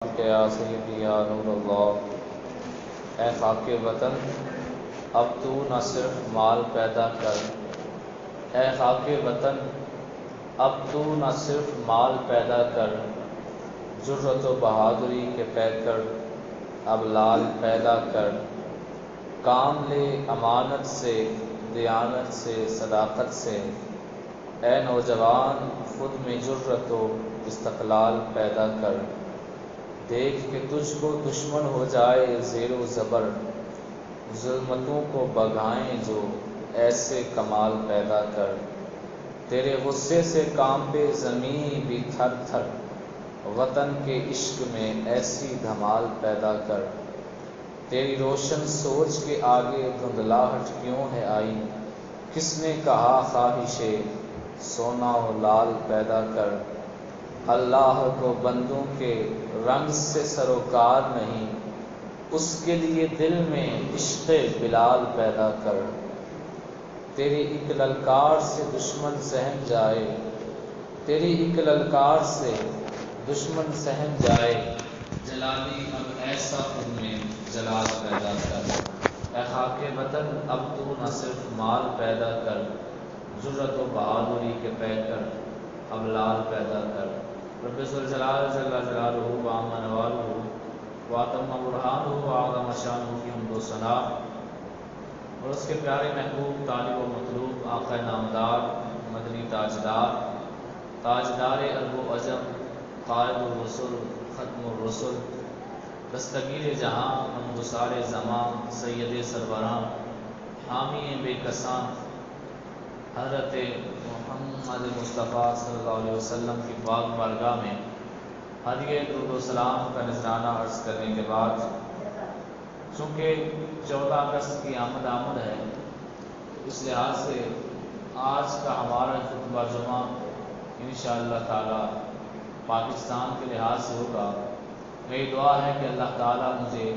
کہ یا سیدی یا نور اللہ، اے خاک وطن اب تو نہ صرف مال پیدا کر، اے خاک وطن اب تو نہ صرف مال پیدا کر، جرت و بہادری کے پیکر اب لال پیدا کر، کام لے امانت سے، دیانت سے، صداقت سے، اے نوجوان خود میں جرت و استقلال پیدا کر، دیکھ کہ تجھ کو دشمن ہو جائے زیر و زبر، ظلمتوں کو بگھائیں جو ایسے کمال پیدا کر، تیرے غصے سے کانپے زمین بھی تھر تھر، وطن کے عشق میں ایسی دھمال پیدا کر، تیری روشن سوچ کے آگے دھندلاہٹ کیوں ہے آئی، کس نے کہا خواہش سونا و لال پیدا کر، اللہ کو بندوں کے رنگ سے سروکار نہیں، اس کے لیے دل میں عشق بلال پیدا کر، تیری ایک للکار سے دشمن سہم جائے، تیری ایک للکار سے دشمن سہم جائے، جلالی اب ایسا خود میں جلال پیدا کر، اے خاک وطن اب تو نہ صرف مال پیدا کر، جرت و بہادری کے پیکر اب لال پیدا کر، رب ذوالجلال جل جلالہ وعم نوالہ واتم برہانہ وعظم شانہ کی حمد و ثنا، اور اس کے پیارے محبوب طالب و مطلوب آقا نامدار مدنی تاجدار، تاجدار عرب و عجم، قائد الرسل، ختم الرسل، دستگیر جہاں، غمگسار زماں، سید سربراں، حامی بے کساں، حضرت محمد مصطفیٰ صلی اللہ علیہ وسلم کی پاک بارگاہ میں ہدیہ درود و سلام کا نذرانہ عرض کرنے کے بعد، چونکہ 14 اگست کی آمد ہے، اس لحاظ سے آج کا ہمارا خطبہ جمعہ انشاءاللہ تعالی پاکستان کے لحاظ سے ہوگا۔ میری دعا ہے کہ اللہ تعالیٰ مجھے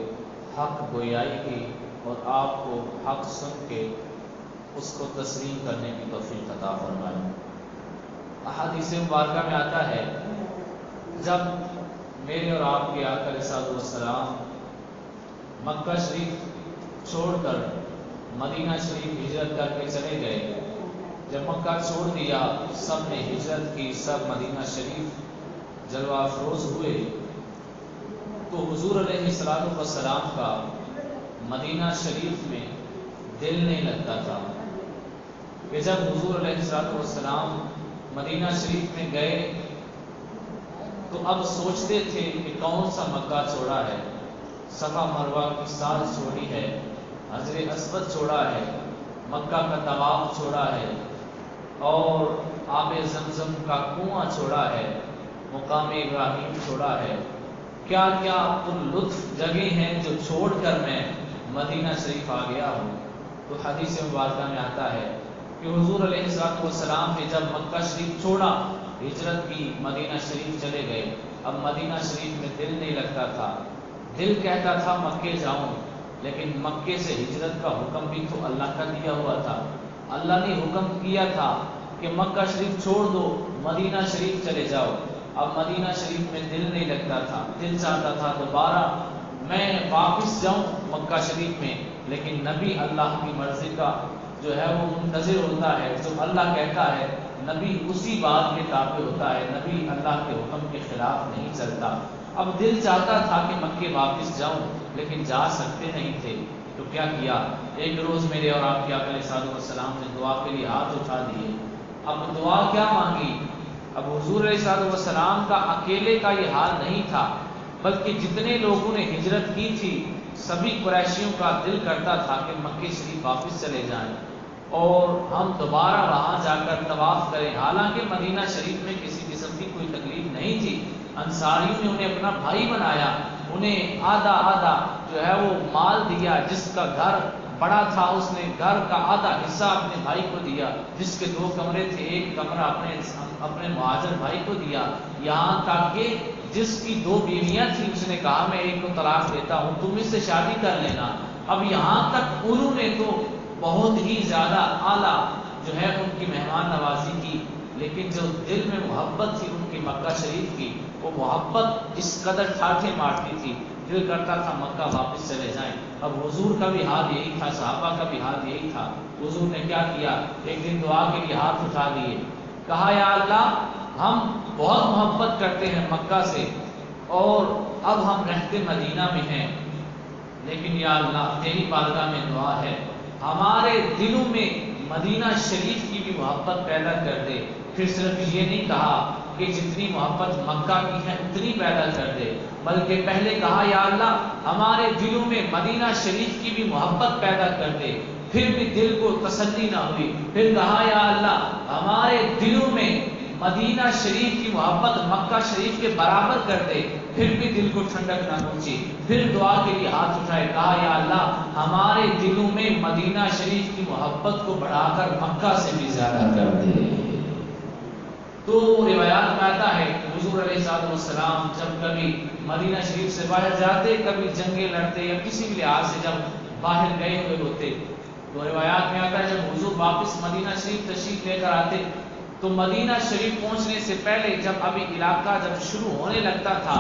حق گویائی کی اور آپ کو حق سن کے اس کو تسلیم کرنے کی توفیق عطا فرمائے۔ احادیث مبارکہ میں آتا ہے، جب میرے اور آپ کے آقا علیہ السلام مکہ شریف چھوڑ کر مدینہ شریف ہجرت کر کے چلے گئے، جب مکہ چھوڑ دیا سب نے ہجرت کی، سب مدینہ شریف جلوہ افروز ہوئے، تو حضور علیہ السلام کا مدینہ شریف میں دل نہیں لگتا تھا، کہ جب حضور علیہ السلام مدینہ شریف میں گئے تو اب سوچتے تھے کہ کون سا مکہ چھوڑا ہے، صفا مروہ کی سال چھوڑی ہے، حجر اسود چھوڑا ہے، مکہ کا طواف چھوڑا ہے، اور آب زمزم کا کنواں چھوڑا ہے، مقام ابراہیم چھوڑا ہے، کیا کیا لطف جگہ ہیں جو چھوڑ کر میں مدینہ شریف آ گیا ہوں۔ تو حدیث مبارکہ میں آتا ہے کہ حضور علیہ السلام نے جب مکہ شریف چھوڑا، ہجرت کی، مدینہ شریف چلے گئے، اب مدینہ شریف میں دل نہیں لگتا تھا، دل کہتا تھا مکے جاؤں، لیکن مکے سے ہجرت کا حکم بھی تو اللہ کا دیا ہوا تھا، اللہ نے حکم کیا تھا کہ مکہ شریف چھوڑ دو، مدینہ شریف چلے جاؤ، اب مدینہ شریف میں دل نہیں لگتا تھا، دل چاہتا تھا دوبارہ میں واپس جاؤں مکہ شریف میں، لیکن نبی اللہ کی مرضی کا جو ہے وہ منتظر ہوتا ہے، جو اللہ کہتا ہے نبی اسی بات کے تابع ہوتا ہے، نبی اللہ کے حکم کے خلاف نہیں چلتا۔ اب دل چاہتا تھا کہ مکے واپس جاؤں، لیکن جا سکتے نہیں تھے، تو کیا کیا، ایک روز میرے اور آپ کے آقا علیہ السلام نے دعا کے لیے ہاتھ اٹھا دیے، اب دعا کیا مانگی، اب حضور علیہ السلام کا اکیلے کا یہ حال نہیں تھا، بلکہ جتنے لوگوں نے ہجرت کی تھی سبھی قریشیوں کا دل کرتا تھا کہ مکے شریف واپس چلے جائیں اور ہم دوبارہ وہاں جا کر طواف کریں، حالانکہ مدینہ شریف میں کسی قسم کی کوئی تکلیف نہیں تھی، انصاریوں نے انہیں اپنا بھائی بنایا، انہیں آدھا آدھا جو ہے وہ مال دیا، جس کا گھر بڑا تھا اس نے گھر کا آدھا حصہ اپنے بھائی کو دیا، جس کے 2 کمرے تھے ایک کمرہ اپنے مہاجر بھائی کو دیا، یہاں تک کہ جس کی 2 بیویاں تھیں اس نے کہا میں ایک کو طلاق دیتا ہوں، تم اس سے شادی کر لینا۔ اب یہاں تک انہوں نے تو بہت ہی زیادہ اعلیٰ جو ہے ان کی مہمان نوازی کی، لیکن جو دل میں محبت تھی ان کی مکہ شریف کی، وہ محبت اس قدر ٹھاٹھے مارتی تھی، دل کرتا تھا مکہ واپس چلے جائیں۔ اب حضور کا بھی حال یہی تھا، صحابہ کا بھی حال یہی تھا۔ حضور نے کیا کیا، ایک دن دعا کے لیے ہاتھ اٹھا لیے، کہا یا اللہ ہم بہت محبت کرتے ہیں مکہ سے اور اب ہم رہتے مدینہ میں ہیں، لیکن یا اللہ تیری بارگاہ میں دعا ہے ہمارے دلوں میں مدینہ شریف کی بھی محبت پیدا کر دے۔ پھر صرف یہ نہیں کہا کہ جتنی محبت مکہ کی ہے اتنی پیدا کر دے، بلکہ پہلے کہا یا اللہ ہمارے دلوں میں مدینہ شریف کی بھی محبت پیدا کر دے۔ پھر بھی دل کو تسلی نہ ہوئی، پھر کہا یا اللہ ہمارے دلوں میں مدینہ شریف کی محبت مکہ شریف کے برابر کر دے، پھر بھی دل کو ٹھنڈک نہ پہنچی۔ پھر دعا کے لیے ہاتھ اٹھائے، کہا یا اللہ ہمارے دلوں میں مدینہ شریف کی محبت کو بڑھا کر مکہ سے بھی زیادہ کر دے۔ تو روایات میں آتا ہے حضور علیہ السلام جب کبھی مدینہ شریف سے باہر جاتے، کبھی جنگیں لڑتے یا کسی بھی لحاظ سے جب باہر گئے ہوئے ہوتے، تو روایات میں آتا ہے جب حضور واپس مدینہ شریف تشریف لے کر آتے تو مدینہ شریف پہنچنے سے پہلے جب ابھی علاقہ جب شروع ہونے لگتا تھا،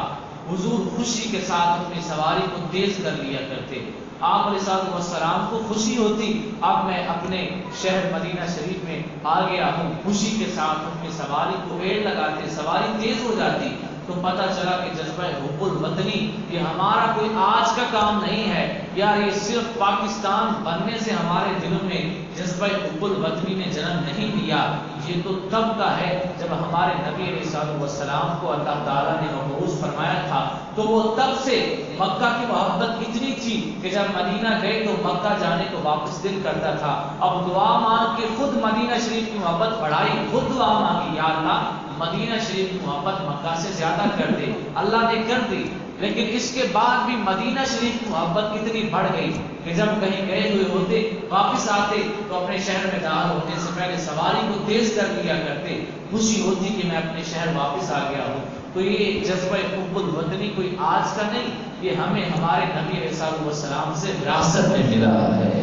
حضور خوشی کے ساتھ اپنی سواری کو تیز کر لیا کرتے۔ آپ علیہ السلام کو خوشی ہوتی اب میں اپنے شہر مدینہ شریف میں آ گیا ہوں، خوشی کے ساتھ اپنی سواری کو ایڑ لگاتے، سواری تیز ہو جاتی تو پتہ چلا کہ جذبہ حب الوطنی یہ ہمارا کوئی آج کا کام نہیں ہے یار، یہ صرف پاکستان بننے سے ہمارے دلوں میں جذبہ حب الوطنی نے جنم نہیں لیا، یہ تو تب کا ہے جب ہمارے نبی علیہ السلام کو اللہ تعالیٰ نے مبعوث فرمایا تھا، تو وہ تب سے مکہ کی محبت اتنی تھی کہ جب مدینہ گئے تو مکہ جانے کو واپس دل کرتا تھا۔ اب دعا مانگ کے خود مدینہ شریف کی محبت بڑھائی، خود دعا مانگی یا اللہ مدینہ شریف کی محبت مکہ سے زیادہ کر دے، اللہ نے کر دی۔ لیکن اس کے بعد بھی مدینہ شریف کی محبت اتنی بڑھ گئی کہ جب کہیں گئے ہوئے ہوتے واپس آتے تو اپنے شہر میں داخل ہونے سے پہلے سواری کو تیز کر لیا کرتے، خوشی ہوتی کہ میں اپنے شہر واپس آ گیا ہوں۔ تو یہ جذبہ حب الوطنی کوئی آج کا نہیں، یہ ہمیں ہمارے نبی علیہ السلام سے وراثت میں ملا ہے۔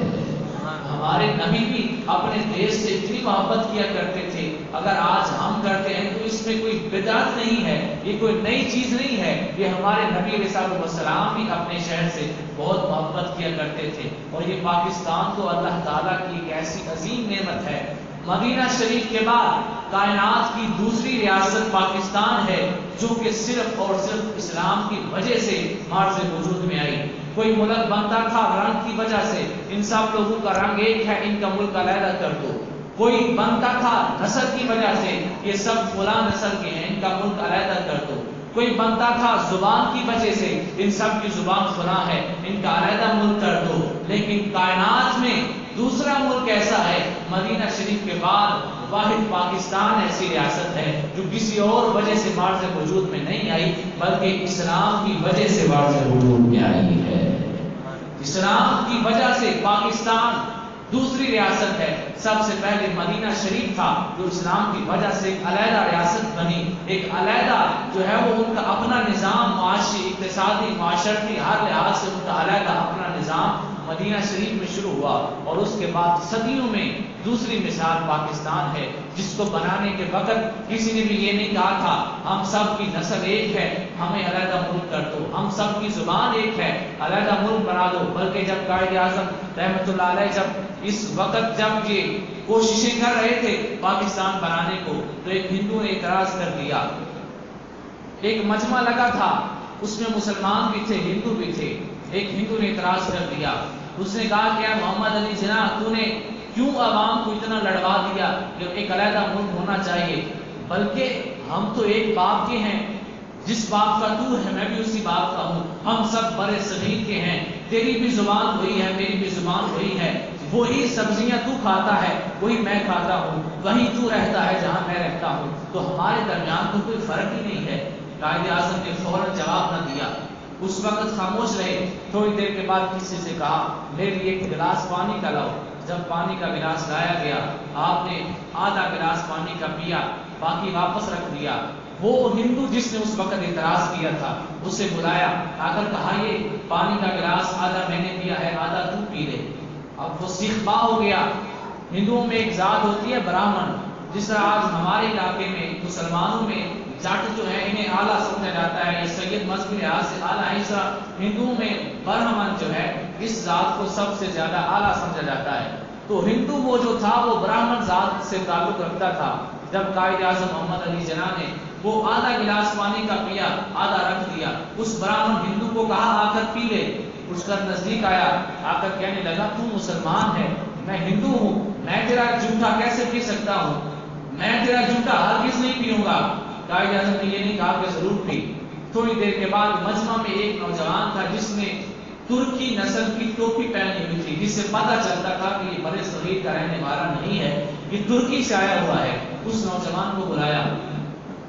ہمارے نبی بھی اپنے دیش سے اتنی محبت کیا کرتے تھے، اگر آج ہم کرتے ہیں تو اس میں کوئی بدعت نہیں ہے، یہ کوئی نئی چیز نہیں ہے، یہ ہمارے نبی علیہ السلام بھی اپنے شہر سے بہت محبت کیا کرتے تھے۔ اور یہ پاکستان تو اللہ تعالیٰ کی ایک ایسی عظیم نعمت ہے، مدینہ شریف کے بعد کائنات کی دوسری ریاست پاکستان ہے جو کہ صرف اور صرف اسلام کی وجہ سے معرض وجود میں آئی۔ کوئی ملک بنتا تھا رنگ کی وجہ سے، ان سب لوگوں کا رنگ ایک ہے، ان کا ملک علیحدہ کر دو۔ کوئی بنتا تھا نسل کی وجہ سے، یہ سب فلاں نسل کے ہیں، ان کا ملک علیحدہ کر دو۔ کوئی بنتا تھا زبان کی وجہ سے، ان سب کی زبان فلاں ہے، ان کا علیحدہ ملک کر دو۔ لیکن کائنات میں دوسرا ملک ایسا ہے، مدینہ شریف کے بعد واحد پاکستان ایسی ریاست ہے جو کسی اور وجہ سے معرض وجود میں نہیں آئی بلکہ اسلام کی وجہ سے معرض وجود میں آئی ہے۔ اسلام کی وجہ سے پاکستان دوسری ریاست ہے۔ سب سے پہلے مدینہ شریف تھا جو اسلام کی وجہ سے ایک علیحدہ ریاست بنی، ایک علیحدہ جو ہے وہ ان کا اپنا نظام، معاشی، اقتصادی، معاشرتی، ہر لحاظ سے ان کا علیحدہ اپنا نظام مدینہ شریف میں شروع ہوا۔ اور اس کے بعد صدیوں میں دوسری مثال پاکستان ہے جس کو بنانے کے وقت کسی نے بھی یہ نہیں کہا تھا ہم سب کی نسل ایک ہے، ہمیں علیحدہ ملک کر دو، ہم سب کی زبان ایک ہے، علیحدہ ملک بنا دو۔ بلکہ جب قائد اعظم رحمۃ اللہ علیہ جب اس وقت جب یہ کوششیں کر رہے تھے پاکستان بنانے کو، تو ایک ہندو نے اعتراض کر دیا۔ ایک مجمع لگا تھا، اس میں مسلمان بھی تھے، ہندو بھی تھے۔ ایک ہندو نے اعتراض کر دیا، اس نے کہا کہ محمد علی جناح تو نے کیوں عوام کو اتنا لڑوا دیا کہ ایک علیحدہ ملک ہونا چاہیے، بلکہ ہم تو ایک باپ کے ہیں، جس باپ کا تو ہے میں بھی اسی باپ کا ہوں، ہم سب برے صغیر کے ہیں، تیری بھی زبان وہی ہے، میری بھی زبان وہی ہے، وہی سبزیاں تو کھاتا ہے وہی میں کھاتا ہوں، وہیں تو رہتا ہے جہاں میں رہتا ہوں، تو ہمارے درمیان تو کوئی فرق ہی نہیں ہے۔ قائد اعظم نے فوراً جواب نہ دیا، اس وقت خاموش رہے۔ تھوڑی دیر کے بعد کسی سے کہا میرے لیے ایک گلاس پانی کا لاؤ۔ جب پانی کا گلاس لایا گیا، آپ نے آدھا گلاس پانی کا پیا، باقی واپس رکھ دیا۔ وہ ہندو جس نے اس وقت اعتراض کیا تھا اسے بلایا، آ کر کہا یہ پانی کا گلاس آدھا میں نے پیا ہے، آدھا تو پی لے۔ اب وہ سیخ پا ہو گیا۔ ہندوؤں میں ایک ذات ہوتی ہے براہمن، جس طرح آج ہمارے علاقے میں مسلمانوں میں جٹ جو ہے انہیں اعلیٰ سمجھا جاتا ہے، یہ سید مذہبی لحاظ سے اعلیٰ ہے، اس طرح ہندوؤں میں برہمن جو ہے اس ذات کو سب سے زیادہ اعلیٰ سمجھا جاتا ہے۔ تو ہندو وہ جو تھا وہ برہمن ذات سے تعلق رکھتا تھا۔ جب قائد اعظم محمد علی جناح نے وہ آدھا گلاس پانی کا پیا، آدھا رکھ دیا، اس برہمن ہندو کو کہا آ کر پی لے، اٹھ کر نزدیک آیا، آ کر کہنے لگا تو مسلمان ہے، میں ہندو ہوں، میں تیرا جھوٹا کیسے پی سکتا ہوں، میں تیرا جھوٹا ہرگز نہیں پیوں گا۔ قائد اعظم نے یہ نہیں کہا کہ ضرور پی۔ تھوڑی دیر کے بعد مجمع میں ایک نوجوان تھا جس نے ترکی نسل کی ٹوپی پہنی ہوئی تھی، جس سے پتہ چلتا تھا کہ یہ برے صغیر کا رہنے والا نہیں ہے، یہ ترکی سے آیا ہوا ہے۔ اس نوجوان کو بلایا،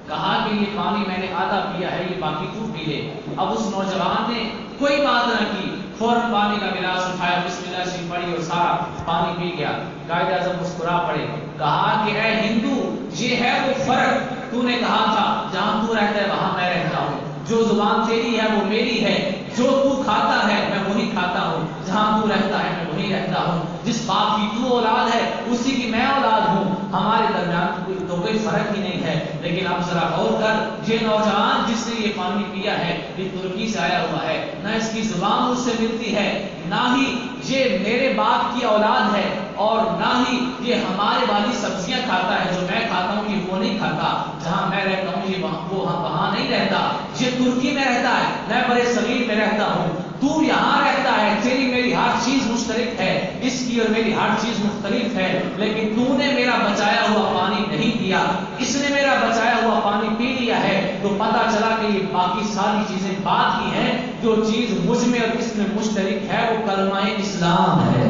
کہا کہ یہ پانی میں نے آدھا پیا ہے، یہ باقی تو پی لے۔ اب اس نوجوان نے کوئی بات نہ کی، فوراً پانی کا گلاس اٹھایا، بسم اللہ شریف پڑھی اور سارا پانی پی گیا۔ قائد اعظم مسکرا پڑے، کہا کہ اے ہندو، یہ ہے وہ فرق تو نے کہا تھا، جہاں تو رہتا ہے وہاں میں رہتا ہوں، جو زبان تیری ہے وہ میری ہے، جو تو کھاتا ہے میں وہی کھاتا ہوں، جہاں تو رہتا ہے میں وہی رہتا ہوں، جس باپ کی تو اولاد ہے اسی کی میں اولاد ہوں، ہمارے درمیان تو کوئی فرق ہی نہیں ہے۔ لیکن اب ذرا غور کر، یہ نوجوان جس نے یہ پانی پیا ہے یہ ترکی سے آیا ہوا ہے، نہ اس کی زبان مجھ سے ملتی ہے، نہ ہی یہ میرے باپ کی اولاد ہے، اور نہ ہی یہ ہمارے والی سبزیاں کھاتا ہے جو میں کھاتا ہوں، یہ وہ نہیں کھاتا، جہاں میں رہتا ہوں یہ وہاں نہیں رہتا، یہ ترکی میں رہتا ہے، میں برے صغیر میں رہتا ہوں، تو یہاں رہتا ہے، تیری میری ہر چیز مشترک ہے، اس کی اور میری ہر چیز مختلف ہے، لیکن تو نے میرا بچایا ہوا پانی نہیں پیا، اس نے میرا بچایا ہوا پانی پی لیا ہے، تو پتا چلا کہ یہ باقی ساری چیزیں بات کی ہیں، جو چیز مجھ میں اور اس میں مشترک ہے وہ کلمہ اسلام ہے،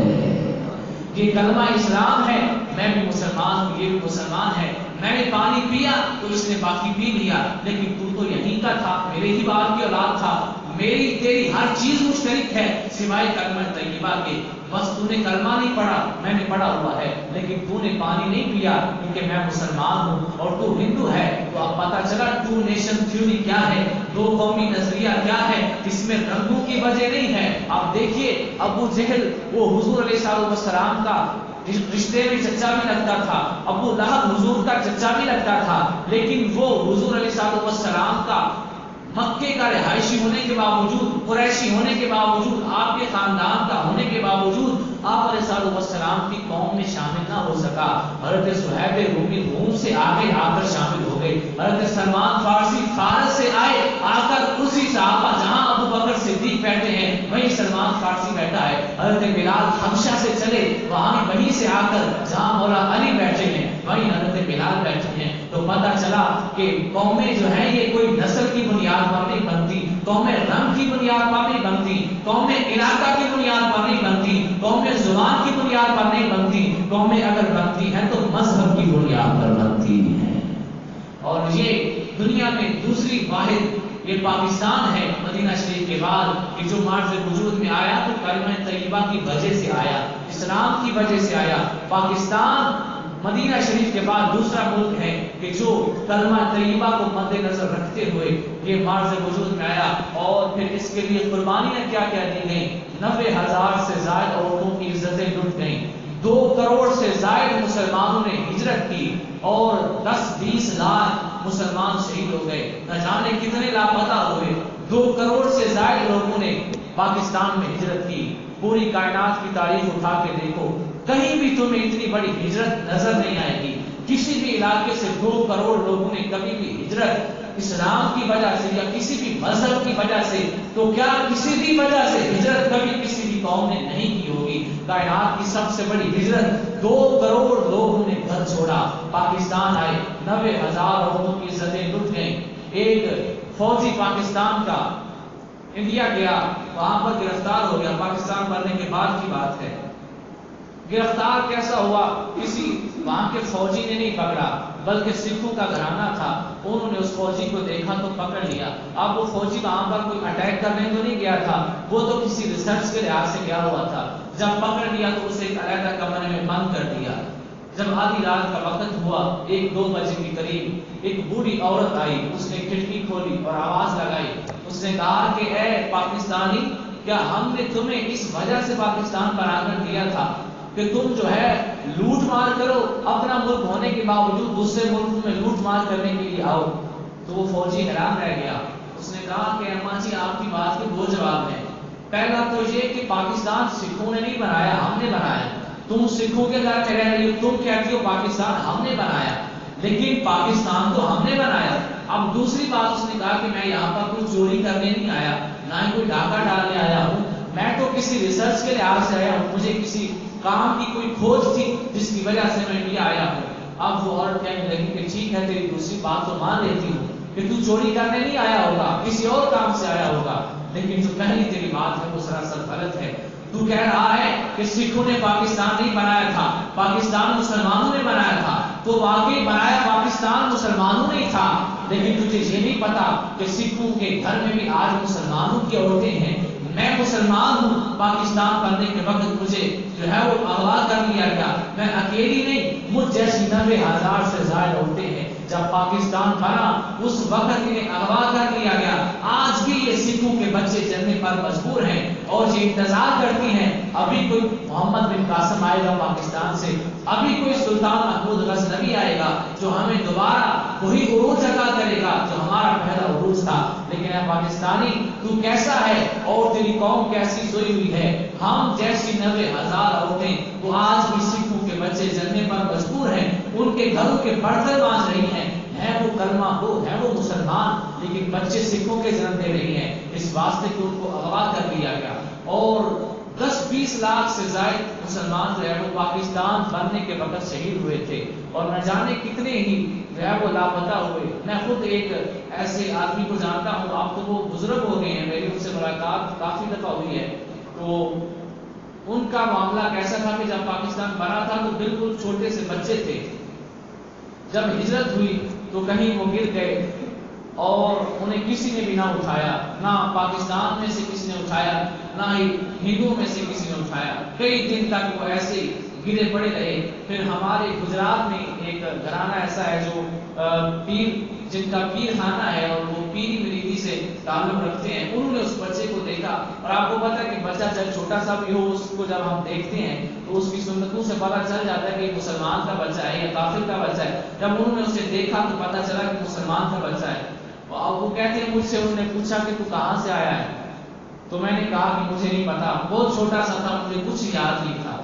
یہ کلمہ اسلام ہے، میں بھی مسلمان ہوں، یہ بھی مسلمان ہے، میں نے پانی پیا تو اس نے باقی پی لیا، لیکن تو یہیں کا تھا، میرے ہی باپ کی اولاد تھا، میری تیری ہر چیز مشترک ہے سوائے کلمہ طیبہ کے، بس تو نے کلمہ نہیں پڑھا، میں نے پڑھا ہوا ہے، لیکن تو نے پانی نہیں پیا کیونکہ میں مسلمان ہوں اور تو ہندو ہے۔ تو اب پتا چلا ٹو نیشن تھیوری کیا ہے، دو قومی نظریہ کیا ہے، اس میں رنگوں کی وجہ نہیں ہے۔ اب دیکھیے ابو جہل وہ حضور علیہ السلام کا رشتے میں چچا بھی لگتا تھا، ابو لہب حضور کا چچا بھی لگتا تھا، لیکن وہ حضور علیہ السلام کا مکے کا رہائشی ہونے کے باوجود، قریشی ہونے کے باوجود، آپ کے خاندان کا ہونے کے باوجود آپ علیہ السلام کی قوم میں شامل نہ ہو سکا۔ حضرت صہیب رومی روم سے آگے آ کر شامل ہو گئے، حضرت سلمان فارسی فارس سے آئے، آ کر اسی صحابہ جہاں ابو بکر صدیق بیٹھے ہیں وہیں سلمان فارسی بیٹھا ہے، حضرت بلال حبشہ سے چلے وہیں سے آ کر جہاں مولا علی بیٹھے ہیں وہیں حضرت بلال بیٹھے ہیں۔ تو پتہ چلا کہ قومیں جو ہیں یہ کوئی نسل کی بنیاد پر نہیں بنتی، قومیں رنگ کی بنیاد پر نہیں بنتی، قومیں علاقہ کی بنیاد پر نہیں بنتی، قومیں زبان کی بنیاد پر نہیں بنتی، قومیں اگر بنتی ہیں تو مذہب کی بنیاد پر بنتی ہیں۔ اور یہ دنیا میں دوسری واحد یہ پاکستان ہے مدینہ شریف کے بعد کہ جو معرض وجود میں آیا تو کلمہ طیبہ کی وجہ سے آیا، اسلام کی وجہ سے آیا۔ پاکستان مدینہ شریف کے بعد دوسرا ملک ہے کہ جو کلمہ طیبہ کو مد نظر رکھتے ہوئے یہ معرض وجود میں آیا، اور پھر اس کے لیے قربانیاں کیا کیا دی گئیں، 90,000 سے زائد عورتوں کی عزتیں لٹ گئیں، 2 کروڑ سے زائد مسلمانوں نے ہجرت کی، اور 10-20 لاکھ مسلمان شہید ہو گئے، نہ جانے کتنے لاپتہ ہوئے، 2 کروڑ سے زائد لوگوں نے پاکستان میں ہجرت کی۔ پوری کائنات کی تاریخ اٹھا کے دیکھو، کہیں بھی تمہیں اتنی بڑی ہجرت نظر نہیں آئے گی، کسی بھی علاقے سے 2 کروڑ لوگوں نے کبھی بھی ہجرت اسلام کی وجہ سے یا کسی بھی مذہب کی وجہ سے، تو کیا کسی بھی وجہ سے ہجرت کبھی کسی بھی قوم نے نہیں کی ہوگی۔ کائنات کی سب سے بڑی ہجرت 2 کروڑ لوگوں نے گھر چھوڑا، پاکستان آئے، 90,000 عورتوں کی عزتیں لٹ گئیں۔ ایک فوجی پاکستان کا انڈیا گیا، وہاں پر گرفتار ہو گیا، پاکستان بننے کے بعد کی بات ہے۔ گرفتار کیسا ہوا، کسی وہاں کے فوجی نے نہیں پکڑا بلکہ سکھوں کا گھرانہ تھا، انہوں نے اس فوجی کو دیکھا تو پکڑ لیا۔ اب وہ فوجی وہاں پر کوئی اٹیک کرنے تو نہیں گیا تھا، وہ تو کسی ریسرچ کے لحاظ سے گیا ہوا تھا۔ جب پکڑ لیا تو اسے ایک علیحدہ کمرے میں بند کر دیا۔ جب آدھی رات کا وقت ہوا، 1-2 بجے کے قریب، ایک بوڑھی عورت آئی، اس نے کھڑکی کھولی اور آواز لگائی، اس نے کہا کہ اے پاکستانی، کیا ہم نے تمہیں اس وجہ سے پاکستان بنا کر دیا تھا کہ تم جو ہے لوٹ مار کرو، اپنا ملک ہونے کے باوجود دوسرے ملک میں لوٹ مار کرنے کے لیے آؤ؟ تو وہ فوجی حیران رہ گیا. اس نے کہا کہ اماں جی آپ کی بات کے دو جواب ہیں. پہلا تو یہ کہ پاکستان سکھوں نے نہیں بنایا، ہم نے بنایا. تم سکھوں کے گھر میں رہ رہی ہو، تم کہتی ہو پاکستان ہم نے بنایا، لیکن پاکستان تو ہم نے بنایا. اب دوسری بات اس نے کہا کہ میں یہاں پر کوئی چوری کرنے نہیں آیا، نہ ہی کوئی ڈاکہ ڈالنے آیا ہوں، میں تو کسی ریسرچ کے لحاظ سے آیا ہوں، مجھے کسی کام کی کوئی کھوج تھی جس کی وجہ سے میں انڈیا آیا ہوں. اب وہ عورت کہنے لگی کہ ٹھیک ہے تیری دوسری بات تو مان لیتی ہوں کہ تو چوری کرنے نہیں آیا ہوگا، کسی اور کام سے آیا ہوگا، لیکن جو پہلی تیری بات ہے وہ سراسر غلط ہے. تو کہہ رہا ہے کہ سکھوں نے پاکستان نہیں بنایا تھا، پاکستان مسلمانوں نے بنایا تھا. تو واقعی بنایا پاکستان مسلمانوں نے تھا، لیکن تجھے یہ نہیں پتا کہ سکھوں کے گھر میں بھی آج مسلمانوں کی عورتیں ہیں. میں مسلمان ہوں، پاکستان بننے کے وقت مجھے جو ہے وہ اغوا کر لیا گیا. میں اکیلی نہیں، مجھ جیسی 90,000 سے زائد عورتیں ہیں. جب پاکستان بنا اس وقت انہیں اغوا کر لیا گیا. آج بھی یہ سکھوں کے بچے چلنے پر مجبور ہیں اور یہ انتظار کرتی ہیں ابھی کوئی محمد بن قاسم آئے گا پاکستان سے، ابھی کوئی سلطان محمود غزنوی آئے گا جو ہمیں دوبارہ وہی عروج عطا کرے گا جو ہمارا پہلا عروج تھا. لیکن اے پاکستانی تو کیسا ہے اور تیری قوم کیسی سوئی ہوئی ہے؟ ہم جیسی 90,000 عورتیں وہ آج بھی سکھوں کے بچے جلنے پر مجبور ہیں، ان کے گھروں کے برتن مانج رہی ہیں. ہے وہ کلمہ گو، ہے وہ مسلمان، لیکن بچے سکھوں کے جنم دے رہی ہیں اس واسطے کہ ان کو اغوا کر لیا گیا. اور 10-20 لاکھ سے زائد مسلمان جو ہے وہ پاکستان بننے کے وقت شہید ہوئے تھے، اور نہ جانے کتنے ہی جو ہے وہ لاپتہ ہوئے. میں خود ایک ایسے آدمی کو جانتا ہوں، اب تو وہ بزرگ ہو گئے ہیں، میری ان سے ملاقات کافی دفعہ ہوئی ہے. تو ان کا معاملہ کیسا تھا کہ جب پاکستان بنا تھا تو بالکل چھوٹے سے بچے تھے. جب ہجرت ہوئی تو کہیں وہ گر گئے اور انہیں کسی نے بھی نہ اٹھایا، نہ پاکستان میں سے کسی نے اٹھایا، نہ ہی ہندوؤں میں سے کسی نے اٹھایا. کئی دن تک وہ ایسے گرے پڑے رہے. پھر ہمارے گجرات میں ایک گھرانہ ایسا ہے جو پیر، جن کا پیر خانہ ہے اور وہ پیری مریدی سے تعلق رکھتے ہیں، انہوں نے اس بچے کو دیکھا. اور آپ کو پتا ہے کہ بچہ چاہے چھوٹا سا بھی ہو، اس کو جب ہم دیکھتے ہیں تو اس کی سنتوں سے پتہ چل جاتا ہے کہ یہ مسلمان کا بچہ ہے یا کافر کا بچہ ہے. جب انہوں نے اسے دیکھا تو پتہ چلا کہ مسلمان کا بچہ ہے. اب وہ کہتے ہیں مجھ سے، انہوں نے پوچھا کہ تو کہاں سے آیا ہے؟ تو میں نے کہا کہ مجھے نہیں پتا، بہت چھوٹا سا تھا، مجھے کچھ یاد نہیں تھا.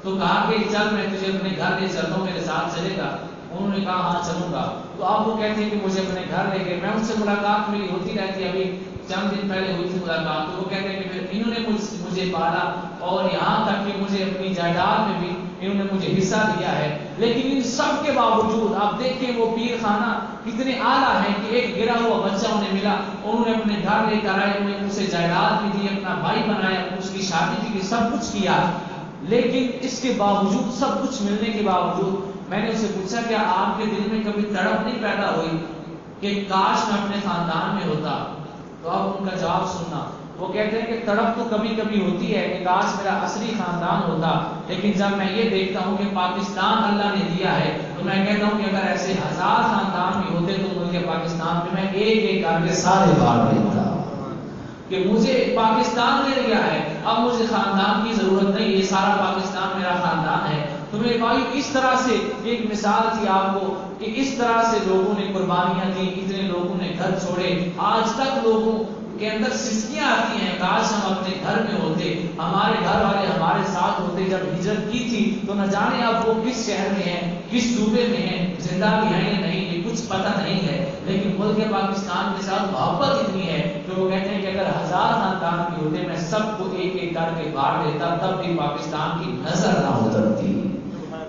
تو کہا کہ چل میں تجھے اپنے گھر لے چلتا ہوں، میرے ساتھ چلے گا؟ انہوں نے کہا ہاں چلوں گا. تو اب وہ کہتے ہیں کہ مجھے اپنے گھر لے گئے. میں ان سے ملاقات میری ہوتی رہتی ہے، ابھی چند دن پہلے ہوئی تھی ملاقات. تو وہ کہتے ہیں کہ پھر انہوں نے مجھے پالا اور یہاں تک کہ مجھے اپنی جائیداد میں بھی انہوں نے مجھے حصہ دیا ہے. لیکن ان سب کے باوجود آپ دیکھیں وہ پیر خانہ کتنے اعلیٰ ہیں کہ ایک گرا ہوا بچہ انہیں ملا، انہوں نے اپنے گھر لے کر آئے، انہوں نے اسے جائیداد بھی دی، اپنا بھائی بنایا، اس کی شادی بھی کی، سب کچھ کیا. لیکن اس کے باوجود، سب کچھ ملنے کے باوجود، میں نے اسے پوچھا کیا آپ کے دل میں کبھی تڑپ نہیں پیدا ہوئی کہ کاش میں اپنے خاندان میں ہوتا؟ تو اب ان کا جواب سننا. وہ کہتے ہیں کہ تڑپ تو کبھی کبھی ہوتی ہے کہ کاش میرا اصلی خاندان ہوتا، لیکن جب میں یہ دیکھتا ہوں کہ پاکستان اللہ نے دیا ہے تو میں کہتا ہوں کہ اگر ایسے 1000 خاندان بھی ہوتے تو ملک پاکستان میں میں ایک ایک کر کے سارے بار دیتا کہ مجھے پاکستان نے دیا ہے، اب مجھے خاندان کی ضرورت نہیں، یہ سارا پاکستان میرا خاندان ہے. تو میرے بھائی اس طرح سے ایک مثال تھی آپ کو کہ اس طرح سے لوگوں نے قربانیاں دی، اتنے لوگوں نے گھر چھوڑے. آج تک لوگوں کے اندر سسکیاں آتی ہیں، کاش ہم اپنے گھر میں ہوتے، ہمارے گھر والے ہمارے ساتھ ہوتے جب ہجرت کی تھی. تو نہ جانے اب وہ کس شہر میں ہیں، کس صوبے میں ہیں، زندہ بھی ہیں یا نہیں، یہ کچھ پتہ نہیں ہے. لیکن ملک پاکستان کے ساتھ محبت اتنی ہے کہ وہ کہتے ہیں کہ اگر 1000 خاندان بھی ہوتے میں سب کو ایک ایک کر کے بانٹ دیتا، تب بھی پاکستان کی نظر نہ اترتی،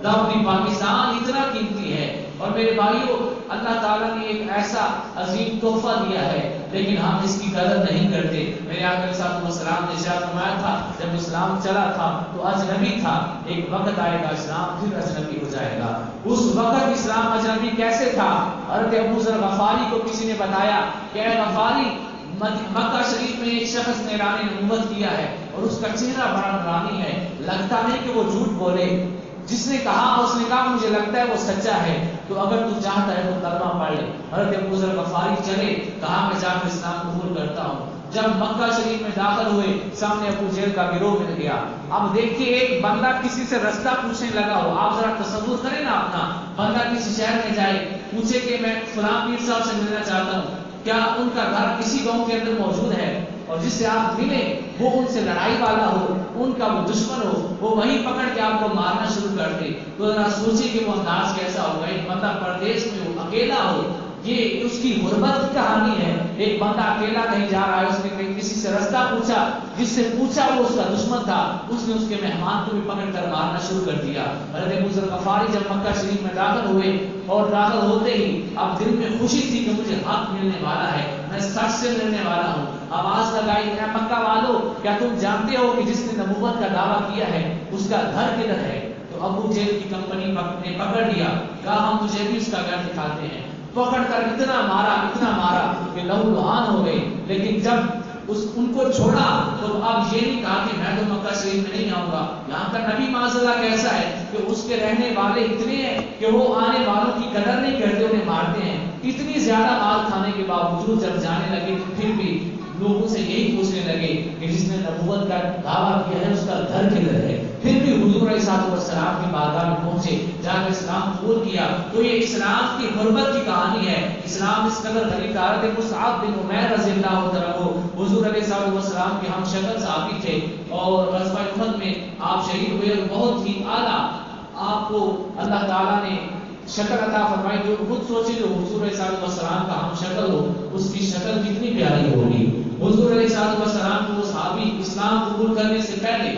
تب بھی پاکستان اتنا قیمتی ہے. اور میرے بھائیوں، اللہ تعالیٰ نے ایک ایسا عظیم تحفہ دیا ہے لیکن ہم اس کی قدر نہیں کرتے. میرے آقا علیہ الصلوۃ والسلام نے ارشاد فرمایا تھا جب اسلام چلا تھا تو اجنبی تھا، ایک وقت آئے گا اسلام پھر اجنبی ہو جائے گا. اس وقت اسلام اجنبی کیسے تھا؟ حضرت ابو ذر غفاری کو کسی نے بتایا کہ اے غفاری، مکہ شریف میں ایک شخص نے اعلان نبوت کیا ہے اور اس کا چہرہ بڑا نورانی ہے، لگتا نہیں کہ وہ جھوٹ بولے. جس نے کہا اس نے کہا مجھے لگتا ہے وہ سچا ہے، تو اگر تو چاہتا ہے تو کلمہ پڑھ لے. حضرت ابو ذر غفاری چلے، کہا میں جا کر اسلام قبول کرتا ہوں. جب مکہ شریف میں داخل ہوئے سامنے ابو جہل کا گروہ مل گیا. اب دیکھیے ایک بندہ کسی سے رستہ پوچھنے لگا ہو, آپ ذرا تصور کریں نا اپنا, بندہ کسی شہر میں جائے پوچھے کہ میں فلاں پیر صاحب سے ملنا چاہتا ہوں, کیا ان کا گھر کسی گاؤں کے اندر موجود ہے, اور جس سے آپ ملیں وہ ان سے لڑائی والا ہو, ان کا وہ دشمن ہو, وہ وہیں پکڑ کے آپ کو مارنا شروع کر دے, تو ذرا سوچیں کہ وہ انداز کیسا ہوگا. ایک بندہ پردیش میں ہو, اکیلا ہو, یہ اس کی غربت کی کہانی ہے. ایک بندہ اکیلا کہیں جا رہا ہے, اس نے کسی سے رستہ پوچھا, جس سے پوچھا وہ اس کا دشمن تھا, اس نے اس کے مہمان کو بھی پکڑ کر مارنا شروع کر دیا. حضرت ابو ذر غفاری جب مکہ شریف میں داخل ہوئے اور داخل ہوتے ہی اب دل میں خوشی تھی کہ مجھے حق ملنے والا ہے, میں سچ سے ملنے والا ہوں. آواز لگائی, اے مکہ والو, کیا تم جانتے ہو کہ جس نے نبوت کا دعویٰ کیا ہے اس کا گھر کدھر ہے؟ تو ابو جہل کی کمپنی نے پکڑ لیا, کہا ہم تجھے بھی اس کا گھر دکھاتے ہیں. پکڑ کر اتنا مارا کہ لہو لہان ہو گئے. لیکن جب ان کو چھوڑا تو اب یہ نہیں کہا کہ میں تو مکہ شریف میں نہیں آؤں گا. یہاں کا نبی معاذ اللہ کیسا ہے کہ اس کے رہنے والے اتنے ہیں کہ وہ آنے والوں کی قدر نہیں کرتے, انہیں مارتے ہیں. اتنی زیادہ مال کھانے کے باوجود جب جانے لگے تو پھر بھی لوگوں سے یہی پوچھنے لگے کہ جس نے نبوت کا دعویٰ کیا ہے اس کا گھر کدھر ہے. پھر بھی حضور علیہ السلام کی بارگاہ میں پہنچے, جا کر اسلام قبول کیا. تو یہ اسلام کی غربت کی کہانی ہے. اسلام اس قدر غریب تھا. حضرت مصعب بن عمیر رضی اللہ عنہ حضور علیہ السلام کے ہم شکل صحابی تھے, اور غزوہ احد میں آپ شہید ہوئے, اور بہت ہی اعلیٰ آپ کو اللہ تعالیٰ نے شکل عطا فرمائی. جو خود سوچے جو حضور علیہ السلام کا ہم شکل ہو, اس کی شکل کتنی پیاری ہوگی. حضور علیہ السلام کو صحابی اسلام قبول کرنے سے پہلے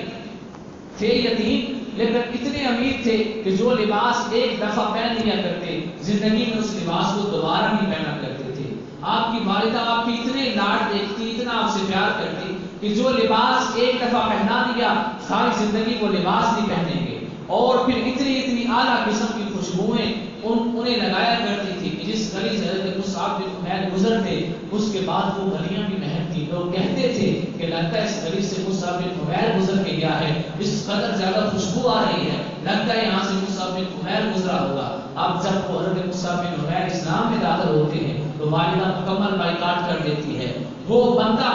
تھے یتیم, لیکن اتنے امیر تھے کہ جو لباس ایک دفعہ پہن لیا کرتے زندگی میں اس لباس کو دوبارہ نہیں پہنا کرتے تھے. آپ کی والدہ آپ کی اتنے لاڈ دیکھتی, اتنا آپ سے پیار کرتی کہ جو لباس ایک دفعہ پہنا دیا ساری زندگی وہ لباس نہیں پہنیں گے. اور پھر اتنی اعلیٰ قسم کی خوشبوئیں انہیں لگایا کرتی تھی کہ جس گلی سے حضرت مصعب بن عمیر گزرتے اس کے بعد وہ گلیاں بھی مہکتی. لوگ کہتے تھے کہ لگتا ہے اس گلی سے مصعب بن عمیر گزر کے گیا ہے, اس قدر زیادہ خوشبو آ رہی ہے, لگتا ہے یہاں سے مصعب بن عمیر گزرا ہوگا. اب جب وہ حضرت مصعب بن عمیر اسلام میں داخل ہوتے ہیں تو والدہ مکمل بائیکاٹ کر دیتی ہے. وہ بندہ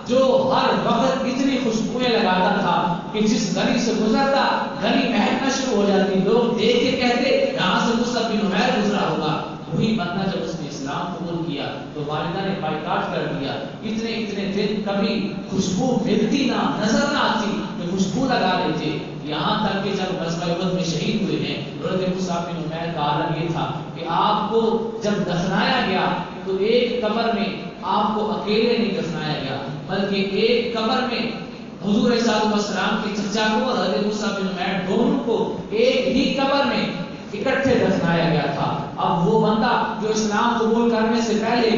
جو ہر وقت اتنی خوشبوئیں لگاتا تھا کہ جس گلی سے گزرتا گلی مہکنا شروع ہو جاتی, لوگ دیکھ کے کہتے یہاں سے مصعب بن عمیر گزرا ہوگا. وہی بندہ جب اس نے اسلام قبول کیا تو والدہ نے بائیکاٹ کر دیا. اتنے دن کبھی خوشبو ملتی نہ, نظر نہ آتی کہ خوشبو لگا لیتے. یہاں تک کہ جب غزوہ احد میں شہید ہوئے ہیں حضرت مصعب بن عمیر کا عالم یہ تھا کہ آپ کو جب دفنایا گیا تو ایک قبر میں آپ کو اکیلے نہیں دفنایا گیا, بلکہ ایک قبر میں حضور علیہ السلام کے چچا کو اور حضرت مصعب بن عمیر دونوں کو ایک ہی قبر میں اکٹھے دفنایا گیا تھا. اب وہ بندہ جو اسلام قبول کرنے سے پہلے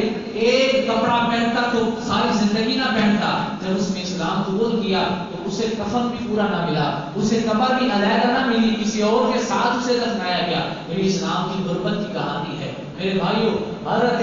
ایک کپڑا پہنتا تو ساری زندگی نہ پہنتا, جب اس نے اسلام قبول کیا تو اسے کفن بھی پورا نہ ملا, اسے قبر بھی علیحدہ نہ ملی, کسی اور کے ساتھ اسے دفنایا گیا. میری اسلام کی غربت کی کہانی ہے. میرے بھائیوں, حضرت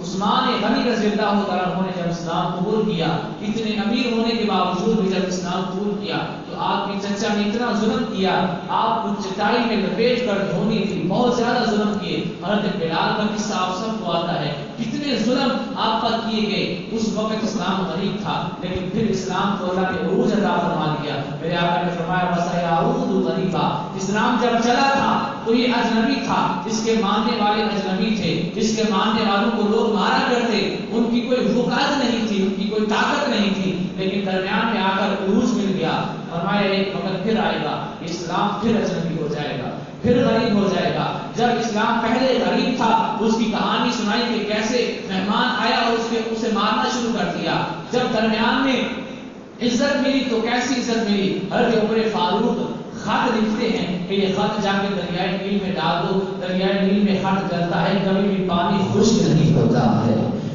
عثمان غنی رضی اللہ عنہ نے جب اسلام قبول کیا, اتنے امیر ہونے کے باوجود بھی جب اسلام قبول کیا تو آپ کے چچا نے اتنا ظلم کیا, آپ کو چٹائی میں لپیٹ کر دھونی تھی, بہت زیادہ ظلم کیے. حضرت بلال کا قصہ آپ سب کو آتا ہے, کتنے ظلم آپ پر کیے گئے. اس وقت اسلام غریب تھا لیکن پھر اسلام کو اللہ نے عروج عطا فرما دیا. میرے آقا نے فرمایا وَسَيَعُودُ غَرِيبًا. اسلام جب چلا تھا تو یہ اجنبی تھا, اس کے ماننے والے اجنبی تھے, اس کے ماننے والوں کو لوگ مارا کرتے, ان کی کوئی وقت نہیں تھی, ان کی کوئی طاقت نہیں تھی. لیکن درمیان میں آ کر عروج مل گیا. فرمایا ایک وقت پھر آئے گا, اسلام پھر اجنبی ہو جائے گا, پھر غریب ہو جائے گا. جب اسلام پہلے غریب تھا اس کی کہانی سنائی کہ کیسے مہمان آیا اور اسے مارنا شروع کر دیا. جب درمیان میں عزت ملی تو کیسی عزت ملی. حضرت عمر فاروق خط لکھتے ہیں کہ یہ خط جا کے دریائے نیل میں ڈال دو, دریائے نیل میں خط جلتا ہے, کبھی بھی پانی خشک نہیں ہوتا ہے.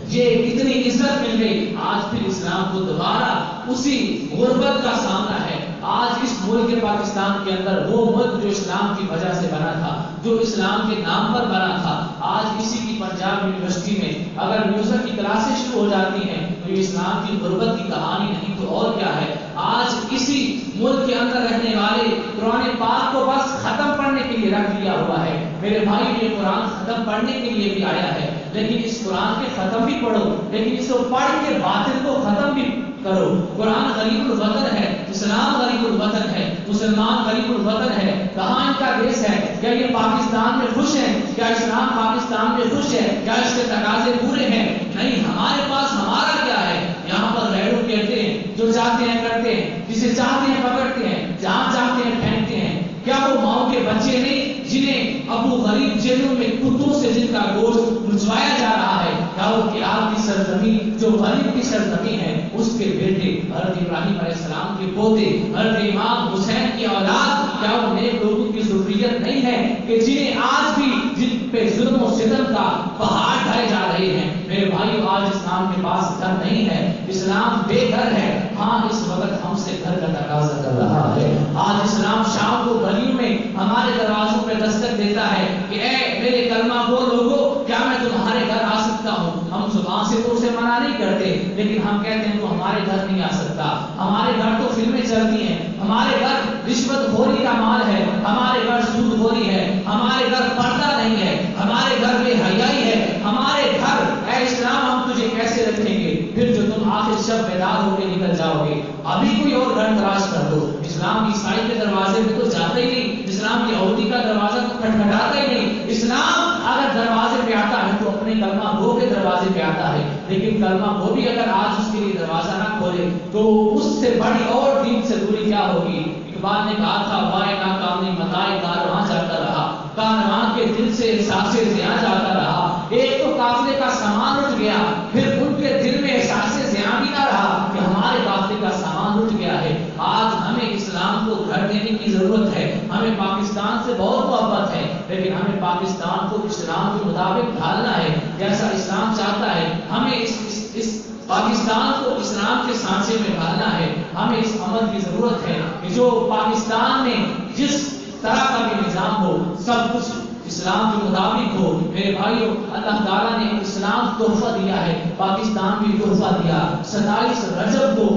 یہ کتنی عزت مل گئی. آج پھر اسلام کو دوبارہ اسی غربت کا سامنا ہے. آج اس ملک پاکستان کے اندر وہ ملک جو اسلام کی وجہ سے بنا تھا, جو اسلام کے نام پر بنا تھا, آج اسی کی پنجاب یونیورسٹی میں اگر میوزک کی کلاسیں شروع ہو جاتی ہیں تو یہ اسلام کی غربت کی کہانی نہیں تو اور کیا ہے. آج اسی ملک کے اندر رہنے والے قرآن پاک کو بس ختم پڑھنے کے لیے رکھ دیا ہوا ہے. میرے بھائی, یہ قرآن ختم پڑھنے کے لیے بھی آیا ہے, لیکن اس قرآن کے ختم بھی پڑھو، لیکن اس کو پڑھ کے باطل کو ختم بھی کرو۔ قرآن غریب الوطن ہے، اسلام غریب الوطن ہے، مسلمان غریب الوطن ہے۔ کہاں ان کا دیش ہے؟ کیا یہ پاکستان میں خوش ہے؟ کیا اسلام پاکستان میں خوش ہے؟ کیا اس کے تقاضے پورے ہیں؟ نہیں، ہمارے پاس ہمارا کیا ہے؟ یہاں پر ریڈو کہتے ہیں، جو چاہتے ہیں کرتے ہیں، جسے چاہتے ہیں پکڑتے ہیں، جہاں چاہتے ہیں پھینکتے ہیں۔ کیا وہ ماؤں کے بچے نہیں جنہیں ابو غریب جیلوں میں کتوں سے جن کا گوشت نچوایا جا رہا ہے؟ کیا وہ کلاب کی سرزمین جو غریب کی سرزمین ہے، اس کے بیٹے حضرت ابراہیم علیہ السلام کے پوتے حضرت امام حسین کی اولاد، کیا وہ نیک لوگوں کی ذریت نہیں ہے کہ جنہیں آج بھی جن پہ ظلم و ستم کا پہاڑ ڈھائے جا رہے ہیں؟ میرے بھائی، آج اسلام کے پاس گھر نہیں ہے، اسلام بے گھر ہے۔ ہاں، اس وقت ہم سے گھر کا تقاضا کر رہا ہے۔ آج اسلام شام کو گلیوں میں ہمارے دروازوں پہ دستک دیتا ہے کہ اے میرے کلمہ گو لوگوں، کیا میں تمہارے گھر آ سکتا ہوں؟ ہم زبان سے تو اسے منع نہیں کرتے، لیکن ہم کہتے ہیں تو ہمارے گھر نہیں آ سکتا۔ ہمارے گھر تو فلمیں چلتی ہیں، ہمارے گھر رشوت خوری کا مال ہے، ہمارے گھر سود خوری ہے، ہمارے گھر پردہ نہیں ہے، ہمارے گھر بے حیائی ہے، ہمارے گھر اے اسلام ہم تجھے کیسے رکھیں گے؟ پھر جو تم آخر شب بیدار ہو کے نکل جاؤ گے، ابھی کوئی اور گھر تلاش کر دو۔ اسلام کی عیسائی کے دروازے پہ تو جاتا ہی نہیں، اسلام کی یہودی کا دروازہ تو کھٹکھٹاتا ہی نہیں۔ اسلام اگر دروازے پہ آتا ہے تو اپنے کلمہ گو کے دروازے پہ آتا ہے، لیکن کلمہ گو بھی اگر آج اس کے لیے دروازہ نہ کھولے تو اس سے بڑی اور دین سے دوری کیا ہوگی؟ اقبال نے کہا تھا، وائے ناکامی متائے کارواں جاتا رہا، کارواں کے دل سے احساس زیاں جاتا رہا۔ ایک تو قافلے کا سامان اٹھ گیا، پھر ان کے دل میں احساس زیاں بھی نہ رہا کہ ہمارے قافلے کا سامان اٹھ گیا ہے۔ آج ہمیں اسلام کو گھر دینے کی ضرورت ہے۔ ہمیں پاکستان سے بہت محبت ہے، لیکن ہمیں پاکستان کو اسلام کے مطابق ڈھالنا ہے جیسا اسلام چاہتا ہے۔ ہمیں اس پاکستان کو اسلام کے سانچے میں ڈالنا ہے۔ ہمیں اس عمل کی ضرورت ہے کہ جو پاکستان میں جس طرح کا بھی نظام ہو، سب کچھ اسلام کے مطابق ہو۔ میرے بھائیوں، اللہ تعالیٰ نے اسلام تحفہ دیا ہے، پاکستان بھی تحفہ دیا۔ 27 رجب کو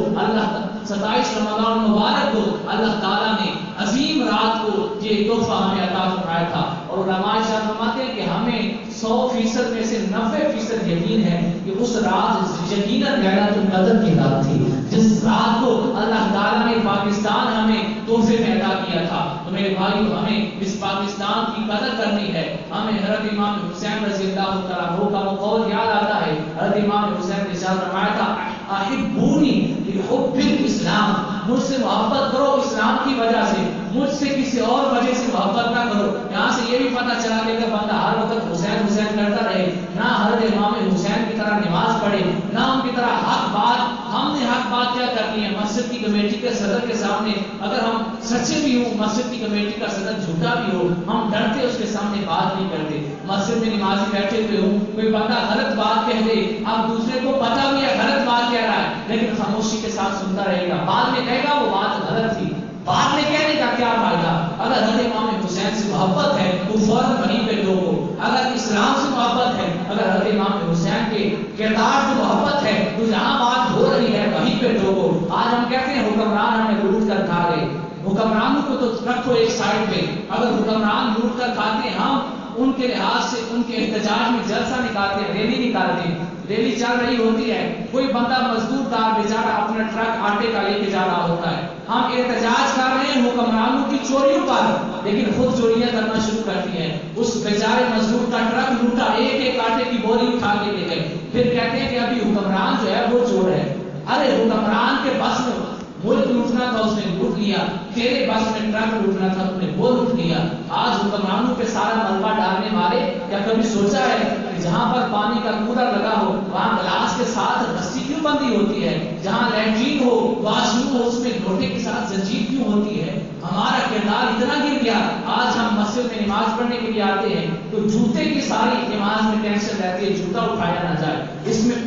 27 رمضان مبارک کو اللہ تعالیٰ نے عظیم رات کو یہ تحفہ ہمیں عطا فرمایا تھا، اور علماء فرماتے ہیں کہ ہمیں 100% میں سے 90% یقین ہے کہ اس رات یقیناً لیلۃ القدر کی رات تھی، جس رات کو اللہ تعالیٰ نے پاکستان ہمیں تحفے میں عطا کیا تھا۔ تو میرے بھائیوں، ہمیں اس پاکستان کی قدر کرنی ہے۔ ہمیں حضرت امام حسین رضی اللہ تعالیٰ عنہ کا وہ قول یاد آتا ہے، حضرت امام حسین نے ارشاد فرمایا تھا، احبونی لحب الاسلام، مجھ سے محبت کرو اسلام کی وجہ سے، مجھ سے کسی اور وجہ سے محبت نہ کرو۔ یہاں سے یہ بھی پتہ چلا کہ اگر بندہ ہر وقت حسین حسین کرتا رہے، نہ حضرت امام حسین کی طرح نماز پڑھے، نہ ان کی طرح حق بات، ہم نے حق بات کیا کرنی ہے؟ مسجد کی کمیٹی کے صدر کے سامنے اگر ہم سچے بھی ہوں، مسجد کی کمیٹی کا صدر جھوٹا بھی ہو، ہم ڈرتے اس کے سامنے بات نہیں کرتے۔ مسجد میں نمازی بیٹھے ہوئے ہوں، کوئی بندہ غلط بات کہہ دے، اب دوسرے کو پتہ بھی ہے غلط بات کہہ رہا ہے، لیکن خاموشی کے ساتھ سنتا رہے گا، بعد میں کہے گا وہ بات غلط تھی، بعد میں کہنے کا کیا فائدہ؟ اگر حضرت امام حسین سے محبت ہے تو فوراً وہیں پہ لوگو۔ اگر اسلام سے محبت ہے، اگر حضرت امام حسین کے کردار سے محبت ہے تو جہاں بات ہو رہی ہے وہیں پہ لوگو۔ آج ہم کہتے ہیں حکمران ہمیں لوٹ کر کھا گئے، حکمرانوں کو تو رکھو ایک سائڈ پہ، اگر حکمران لوٹ کر کھاتے ہیں، ہم ان کے لحاظ سے ان کے احتجاج میں جلسہ نکالتے ہیں، ریلی نکالتے ہیں، ریلی چل رہی ہوتی ہے، کوئی بندہ مزدور دار بیچارہ اپنا ٹرک آٹے کا لے کے جا رہا ہوتا ہے، ہم احتجاج کر رہے ہیں حکمرانوں کی چوریوں پر، لیکن خود چوریاں کرنا شروع کرتی ہیں۔ اس بیچارے مزدور کا ٹرک لوٹا، ایک ایک آٹے کی بوری اٹھا کے لے گئے، پھر کہتے ہیں کہ ابھی حکمران جو ہے وہ چور ہے۔ ارے حکمران کے بس میں ملک لوٹنا تھا، اس نے لوٹ لیا، تیرے بس میں ٹرک لوٹنا تھا، تم نے وہ لوٹ لیا۔ آج حکمرانوں پہ سارا ملبہ ڈالنے والے، کیا کبھی سوچا ہے کہ جہاں پر پانی کا کولر لگا ہو وہاں گلاس کے ساتھ رسی کیوں بندی ہوتی ہے؟ جہاں لیٹرین ہو، واش روم ہو، اس میں لوٹے کے ساتھ زنجیر کیوں ہوتی ہے؟ ہمارا کردار اتنا گر گیا، آج ہم مسجد میں نماز پڑھنے کے لیے آتے ہیں تو جوتے کی ساری نماز میں ٹینشن رہتی ہے، جوتا اٹھایا نہ جائے، اس میں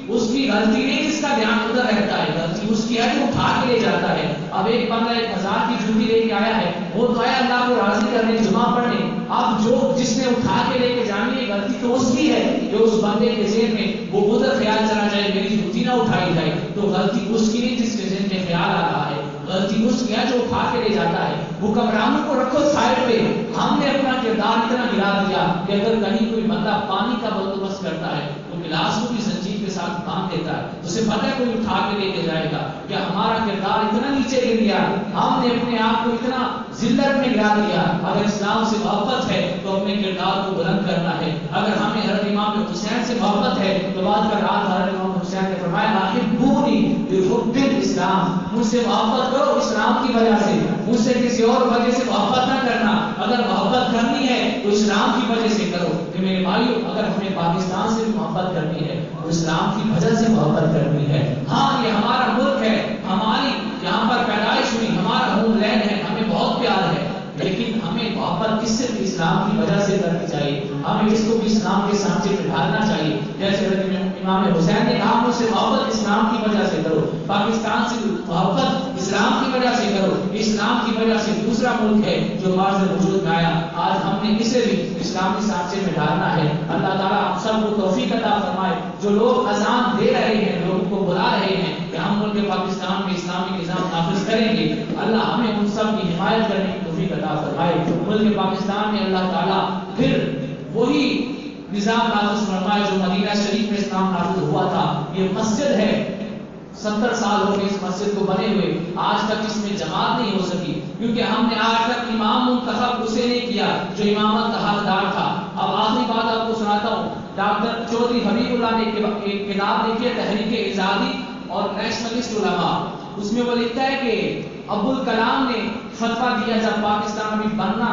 اس کی غلطی نہیں جس کا دھیان ادھر رہتا ہے، غلطی اس کی ہے جو اٹھا کے لے جاتا ہے۔ اب ایک بندہ 1000 کی جوتی لے کے آیا ہے، وہ تو آیا اللہ کو راضی کرنے، جمعہ پڑھنے، اب جس نے اٹھا کے لے کے جانی ہے غلطی تو اس کی ہے، جو اس بندے کے ذہن میں وہ ادھر خیال چلا جائے میری جوتی نہ اٹھائی جائے، تو غلطی اس کی نہیں جس کے ذہن میں خیال آ رہا ہے، غلطی اس کی ہے جو اٹھا کے لے جاتا ہے۔ حکمرانوں کو رکھو سائڈ پہ، ہم نے اپنا کردار اتنا گرا دیا کہ اگر کہیں کوئی بندہ پانی کا بندوبست بندوبست کرتا ہے، وہ گلاس کو بھی زنجیر کے ساتھ باندھ دیتا ہے، اسے پتہ ہے کوئی اٹھا کے لے کے جائے گا. کیا ہمارا کردار اتنا نیچے گر گیا، ہم نے اپنے آپ کو اتنا ذلت میں گرا دیا؟ اگر اسلام سے محبت ہے تو اپنے کردار کو بلند کرنا ہے. اگر ہمیں حضرت امام حسین سے محبت ہے تو بات کر رات حضرت امام حسین نے فرمایا احبونی بحب الاسلام، مجھ سے محبت کرو اسلام کی وجہ سے، مجھ سے کسی اور وجہ سے محبت نہ کرنا. اگر محبت کرنی ہے تو اسلام کی وجہ سے کرو. کہ میرے بھائیو، اگر ہمیں پاکستان سے بھی محبت کرنی ہے تو اسلام کی وجہ سے محبت کرنی ہے. ہاں یہ ہمارا ملک ہے، ہماری یہاں پر پیدائش ہوئی، ہمارا ہوم لینڈ ہے، ہمیں بہت پیار ہے، لیکن ہمیں محبت کس سے بھی اسلام کی وجہ سے کرنی چاہیے. ہمیں اس کو بھی اسلام کے سانچے پہ ڈھالنا چاہیے. جیسے امام حسین نے کہا مجھ سے محبت اسلام کی وجہ سے کرو، پاکستان سے محبت اسلام کی وجہ سے کرو. اسلام کی وجہ سے دوسرا ملک ہے جو معاشر وجود میں آیا، آج ہم نے اسے بھی اسلامی سانچے میں ڈالنا ہے. اللہ تعالیٰ ہم سب کو توفیق عطا فرمائے. جو لوگ اذان دے رہے ہیں، لوگوں کو بلا رہے ہیں کہ ہم ملک پاکستان میں اسلامی نظام نافذ کریں گے، اللہ ہمیں ان سب کی حمایت کرنے کی توفیق عطا فرمائے. ملک پاکستان میں اللہ تعالیٰ پھر وہی نظام نافذ فرمائے جو مدینہ شریف میں اسلام نافذ ہوا تھا. یہ مسجد ہے، 70 سال ہو گئے اس مسجد کو بنے ہوئے، آج تک اس میں جماعت نہیں ہو سکی، کیونکہ ہم نے آج تک امام منتخب اسے نہیں کیا جو امامت کا حقدار تھا. اب آخری بات آپ کو سناتا ہوں. ڈاکٹر چودھری حبیب اللہ نے ایک کتاب لکھی ہے تحریک آزادی اور نیشنلسٹ علماء. اس میں وہ لکھتا ہے کہ عبدالکلام نے فتویٰ دیا جب پاکستان میں بننا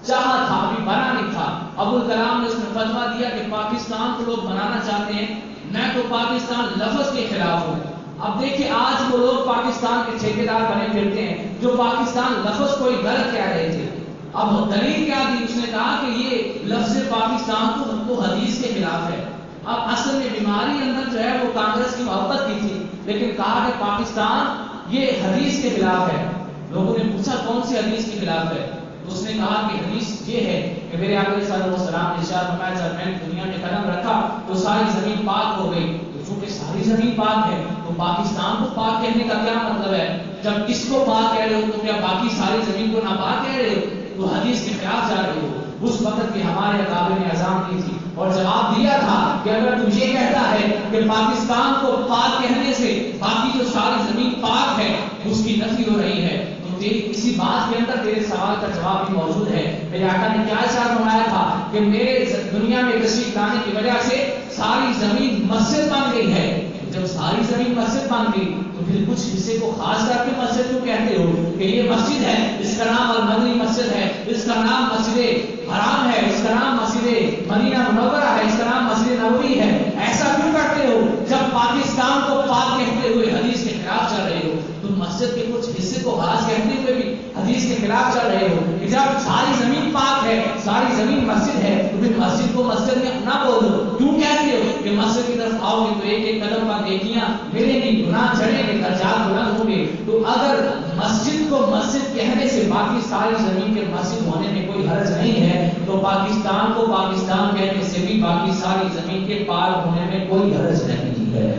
چاہا تھا، ابھی بنا نہیں تھا. عبدالکلام نے اس میں فتویٰ دیا کہ پاکستان کو لوگ بنانا چاہتے ہیں، میں تو پاکستان لفظ کے خلاف ہوں. اب دیکھیں آج وہ لوگ پاکستان کے ٹھیکیدار بنے پھرتے ہیں جو پاکستان لفظ کوئی غلط کہہ رہے تھے. اب دلیل کیا دی؟ اس نے کہا کہ یہ لفظ پاکستان تو حدیث کے خلاف ہے. اب اصل میں بیماری اندر جو ہے وہ کانگریس کی محبت کی تھی، لیکن کہا کہ پاکستان یہ حدیث کے خلاف ہے. لوگوں نے پوچھا کون سی حدیث کے خلاف ہے؟ تو اس نے کہا کہ حدیث یہ ہے کہ میرے آقا صلی اللہ علیہ وسلم نے ارشاد فرمایا جب میں نے دنیا میں قدم رکھا تو ساری زمین پاک ہو گئی. تو چونکہ ساری زمین پاک ہے تو پاکستان کو پاک کہنے کا کیا مطلب ہے؟ جب اس کو پاک کہہ رہے ہو تو کیا باقی ساری زمین کو ناپاک کہہ رہے ہو؟ تو حدیث کے خلاف جا رہے ہو. اس وقت کی ہمارے اکابر نے اذان دی تھی اور جواب دیا تھا کہ اگر تو یہ کہتا ہے کہ پاکستان کو پاک کہنے سے باقی جو ساری زمین پاک ہے اس کی نفی ہو رہی ہے، اسی بات کے اندر تیرے سوال کا جواب بھی موجود ہے. میرے آقا نے کیا اشارہ فرمایا تھا کہ میرے دنیا میں تشریف لانے کی وجہ سے ساری زمین مسجد بن گئی ہے. جب ساری زمین مسجد بن گئی تو پھر کچھ حصے کو خاص کر کے مسجد کیوں کہتے ہو کہ یہ مسجد ہے، اس کا نام المدنی مسجد ہے، اس کا نام مسجد حرام ہے، اس کا نام مسجد مدینہ منورہ ہے، اس کا نام مسجد نبوی ہے؟ ایسا کیوں کرتے ہو جب پاکستان کو پاک کہتے ہوئے حدیث کے خلاف چل رہے ہو؟ تم مسجد کے کچھ حصے کو خاص کہتے ہوئے بھی حدیث کے خلاف چل رہے ہو. جب ساری زمین پاک ہے، ساری زمین مسجد ہے، تو پھر مسجد کو مسجد میں نہ بول دو. کیوں کہتے ہو کہ مسجد کی طرف آؤ گے تو ایک ایک قدم پر نیکیاں ملیں گی، گناہ چڑھیں گے، درجات بلند ہوں گے؟ تو اگر مسجد کو مسجد کہنے سے باقی ساری زمین کے مسجد ہونے میں کوئی حرج نہیں ہے تو پاکستان کو پاکستان کہنے سے بھی باقی ساری زمین کے پاک ہونے میں کوئی حرج نہیں ہے.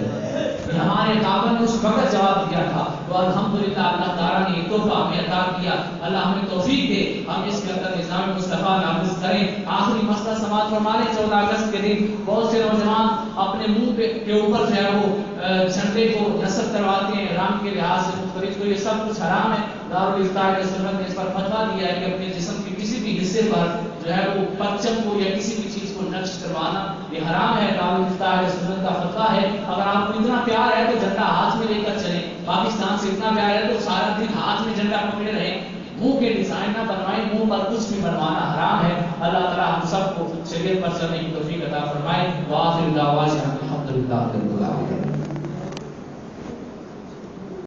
ہمارے کعبہ نے اس وقت جواب دیا تھا تو الحمدللہ اللہ تعالیٰ نے ایک تحفہ ہمیں عطا کیا. اللہ ہمیں توفیق دے ہم اس کے اندر نظام مصطفیٰ نافذ کریں. آخری مسئلہ سماعت فرمانے 14 اگست کے دن بہت سے نوجوان اپنے منہ کے اوپر جو ہے وہ جھنڈے کو نصب کرواتے ہیں رنگ کے لحاظ سے مختلف، تو یہ سب کچھ حرام ہے. دارالفتاء سنت نے اس پر فتویٰ دیا ہے کہ اپنے جسم کے کسی بھی حصے پر جو ہے وہ پرچم کو یا کسی بھی چیز کو نقش کروانا یہ حرام ہے. دارالفتاء سنت کا فتویٰ ہے. اگر آپ کو اتنا پیار ہے تو جھنڈا ہاتھ میں لے کر چلیں. پاکستان سے اتنا پیار ہے تو سارا دن ہاتھ میں جھنڈا پکڑے رہیں. منہ کے ڈیزائن نہ بنوائیں، منہ پر کچھ بھی بنوانا حرام ہے. اللہ تعالیٰ ہم سب کو شریعت پر چلنے کی توفیق عطا فرمائے. وآخر دعوانا الحمدللہ رب العالمین.